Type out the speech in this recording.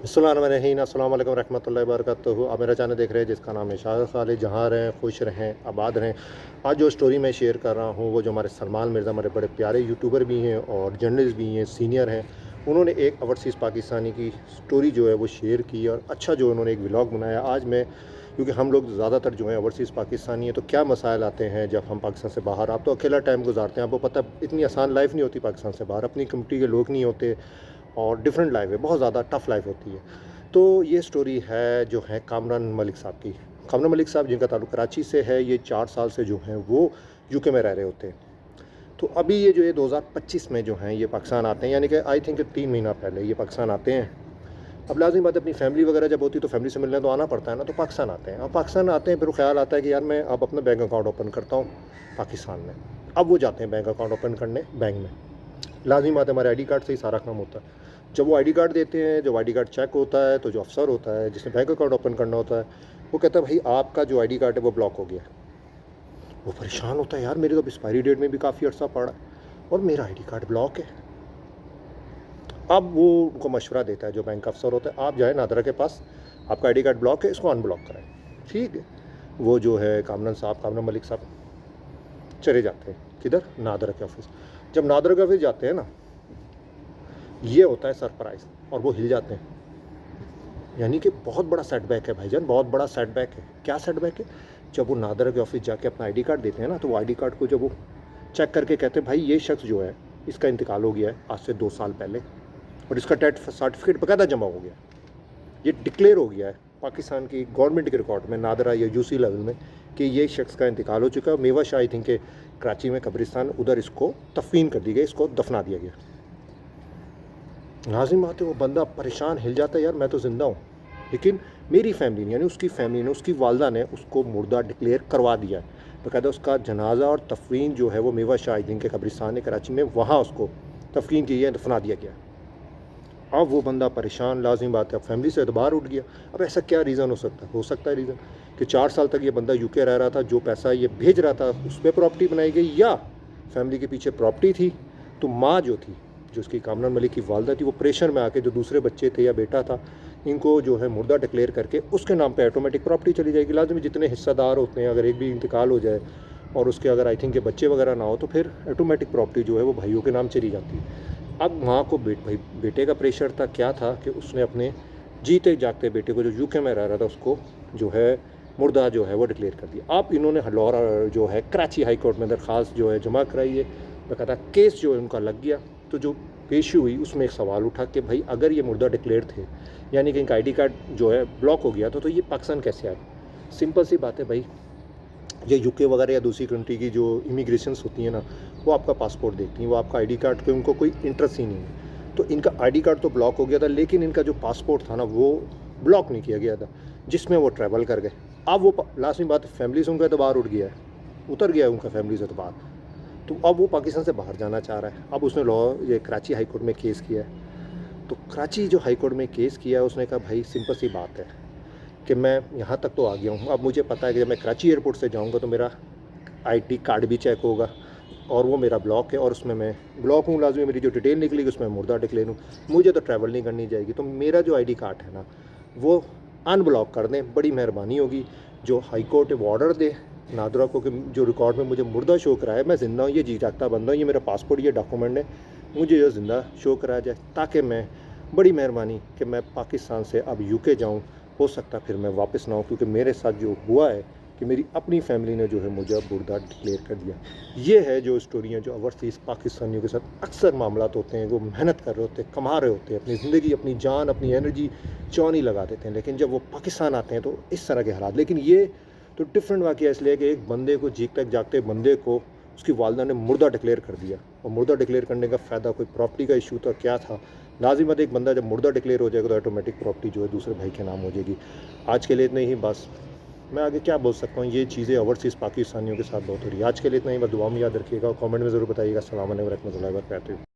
अस्सलाम वालेकुम रहमतुल्लाहि व बरकातुहू। आप मेरा चैनल देख रहे हैं जिसका नाम है शाह खालिद। जहाँ रहें खुश रहें आबाद रहें। आज जो स्टोरी मैं शेयर कर रहा हूँ वो जो हमारे सलमान मिर्ज़ा हमारे बड़े प्यारे यूट्यूबर भी हैं और जर्नलिस्ट भी हैं, सीनियर हैं। उन्होंने एक ओवरसीज़ पाकिस्तानी की स्टोरी जो है वो शेयर की और अच्छा जो उन्होंने एक व्लॉग बनाया। आज मैं क्योंकि हम लोग ज़्यादातर जो है ओवरसीज़ पाकिस्तानी है, तो क्या मसाइल आते हैं जब हम पाकिस्तान से बाहर। आप तो अकेला टाइम गुजारते हैं, आपको पता है इतनी आसान लाइफ नहीं होती पाकिस्तान से बाहर, अपनी कम्युनिटी के लोग नहीं होते और डिफरेंट लाइफ है, बहुत ज़्यादा टफ लाइफ होती है। तो ये स्टोरी है जो है कामरान मलिक साहब की। कामरान मलिक साहब जिनका ताल्लुक़ कराची से है, ये 4 साल से जो हैं वो यूके में रह रहे होते हैं। तो अभी ये जो है 2025 में जो हैं ये पाकिस्तान आते हैं, यानी कि आई थिंक 3 महीना पहले ये पाकिस्तान आते हैं। अब लाज़मी बात है, अपनी फैमिली वगैरह जब होती है तो फैमिली से मिलने तो आना पड़ता है ना, तो पाकिस्तान आते हैं। अब पाकिस्तान आते हैं फिर ख्याल आता है कि यार मैं अब अपना बैंक अकाउंट ओपन करता हूँ पाकिस्तान में। अब वो जाते हैं बैंक अकाउंट ओपन करने बैंक में। लाज़मी बात है, हमारे आईडी कार्ड से ही सारा काम होता है। जब वो आईडी कार्ड देते हैं, जब आईडी कार्ड चेक होता है, तो जो अफसर होता है जिसने बैंक अकाउंट ओपन करना होता है, वो कहता है भाई आपका जो आईडी कार्ड है वो ब्लॉक हो गया। वो परेशान होता है, यार मेरी तो एक्सपायरी डेट में भी काफ़ी अर्सा पड़ा और मेरा आईडी कार्ड ब्लॉक है। अब वो उनको मशवरा देता है, जो बैंक अफसर होता है, आप जाए नादरा के पास, आपका आईडी कार्ड ब्लॉक है, इसको अनब्लॉक कराएं। ठीक है, वो जो है कामरान मलिक साहब चले जाते हैं किधर, नादरा के ऑफिस। जब नादरा के ऑफिस जाते हैं ना, ये होता है सरप्राइज़ और वो हिल जाते हैं। यानी कि बहुत बड़ा सेटबैक है भाईजान, बहुत बड़ा सेटबैक है। क्या सेटबैक है? जब वो नादरा के ऑफिस जाके अपना आईडी कार्ड देते हैं ना, तो वो आईडी कार्ड को जब वो चेक करके कहते हैं भाई ये शख्स जो है इसका इंतकाल हो गया है आज से 2 साल पहले और इसका डेथ सर्टिफिकेट बाकायदा जमा हो गया, ये डिक्लेयर हो गया है पाकिस्तान की गवर्नमेंट के रिकॉर्ड में, नादरा या यूसी लेवल में, कि ये शख्स का इंतकाल हो चुका है। मेवा शाह आई थिंक के कराची में कब्रिस्तान, उधर इसको तफवीन कर दी गई, इसको दफना दिया गया। लाज़िम बात है, वो बंदा परेशान हिल जाता है, यार मैं तो ज़िंदा हूँ लेकिन मेरी फैमिली ने, यानी उसकी फैमिली ने, उसकी वालदा ने उसको मुर्दा डिक्लेयर करवा दिया है। बाकायदा उसका जनाजा और तफवीन जो है वो मेवा शाह आई थिंक के कब्रिस्तान कराची में, वहाँ उसको तफवीन की है, दफना दिया गया। अब वो बंदा परेशान, लाज़िम बात है, अब फैमिली से एतबार उठ गया। अब ऐसा क्या रीज़न हो सकता है रीज़न कि 4 साल तक ये बंदा यूके रह रहा था, जो पैसा ये भेज रहा था उस पर प्रॉपर्टी बनाई गई, या फैमिली के पीछे प्रॉपर्टी थी। तो माँ जो थी, जो उसकी कामरान मलिक की वालदा थी, वो प्रेशर में आके जो दूसरे बच्चे थे या बेटा था, इनको जो है मुर्दा डिक्लेयर करके उसके नाम पे ऑटोमेटिक प्रॉपर्टी चली जाएगी। लाजमी जितने हिस्सेदार होते हैं, अगर एक भी इंतकाल हो जाए और उसके अगर आई थिंक के बच्चे वगैरह ना हो, तो फिर ऑटोमेटिक प्रॉपर्टी जो है वो भाइयों के नाम चली जाती है। अब माँ को बेटे का प्रेशर था, क्या था कि उसने अपने जीते जागते बेटे को जो यूके में रह रहा था उसको जो है मुर्दा जो है वो डिक्लेयर कर दिया। अब इन्होंने लाहौर जो है कराची हाई कोर्ट में दरख्वास्त जो है जमा कराई है, बाकायदा केस जो है उनका लग गया। तो जो पेशी हुई उसमें एक सवाल उठा कि भाई अगर ये मुर्दा डिक्लेयर थे, यानी कि इनका आईडी कार्ड जो है ब्लॉक हो गया, तो ये पाकिस्तान कैसे आए? सिंपल सी बात है भाई, ये यूके वगैरह या दूसरी कंट्री की जो इमिग्रेशंस होती हैं ना, वो आपका पासपोर्ट देखती हैं, वो आपका आईडी कार्ड के उनको कोई इंटरेस्ट ही नहीं है। तो इनका आईडी कार्ड तो ब्लॉक हो गया था, लेकिन इनका जो पासपोर्ट था ना वो ब्लॉक नहीं किया गया था, जिसमें वो ट्रैवल कर गए। अब वो लास्ट में बात, फैमिली से उनका एतबार उठ गया है, उतर गया है उनका फैमिली से एतबार। तो अब वो पाकिस्तान से बाहर जाना चाह रहा है। अब उसने ये कराची हाई कोर्ट में केस किया है। तो कराची जो हाई कोर्ट में केस किया है, उसने कहा भाई सिंपल सी बात है कि मैं यहाँ तक तो आ गया हूँ, अब मुझे पता है कि जब मैं कराची एयरपोर्ट से जाऊँगा तो मेरा आईडी कार्ड भी चेक होगा और वो मेरा ब्लॉक है, और उसमें मैं ब्लॉक हूँ, लाजमी मेरी जो डिटेल निकलेगी उसमें मुर्दा डिक्लेयर हूँ, मुझे तो ट्रैवल नहीं करनी जाएगी। तो मेरा जो आईडी कार्ड है ना वो अनब्लॉक कर दें, बड़ी मेहरबानी होगी। जो हाई कोर्ट है वो ऑर्डर दे नादरा को कि जो रिकॉर्ड में मुझे मुर्दा शो कराए, मैं ज़िंदा हूँ, ये जी जागता बंदा हूँ, ये मेरा पासपोर्ट, ये डॉक्यूमेंट है, मुझे ये ज़िंदा शो कराया जाए, ताकि मैं, बड़ी मेहरबानी कि मैं पाकिस्तान से अब यूके जाऊँ। हो सकता फिर मैं वापस ना आऊँ, क्योंकि मेरे साथ जो हुआ है कि मेरी अपनी फैमिली ने जो है मुझे मुर्दा डिक्लेयर कर दिया। ये है जो स्टोरियाँ जो ओवरसीज़ पाकिस्तानियों के साथ अक्सर मामलात होते हैं। वो मेहनत कर रहे होते हैं, कमा रहे होते हैं, अपनी ज़िंदगी, अपनी जान, अपनी एनर्जी चौनी लगा देते हैं, लेकिन जब वो पाकिस्तान आते हैं तो इस तरह के हालात। लेकिन ये तो डिफरेंट वाक़या इसलिए कि एक बंदे को, जीते जागते बंदे को उसकी वालदा ने मुर्दा डिक्लेयर कर दिया। और मुर्दा डिक्लेयर करने का फ़ायदा, कोई प्रॉपर्टी का इशू था, क्या था? लाज़िमत एक बंदा जब मुर्दा डिक्लेयर हो जाएगा तो ऑटोमेटिक प्रॉपर्टी जो है दूसरे भाई के नाम हो जाएगी। आज के लिए इतना ही, बस मैं आगे क्या बोल सकता हूँ, ये चीज़ें ओवरसीज़ पाकिस्तानियों के साथ बहुत हो रही है। आज के लिए इतना ही, बस दुआ में याद रखिएगा, कमेंट में ज़रूर बताइएगा। अस्सलाम वालेकुम रहमतुल्लाहि व बरकातहू।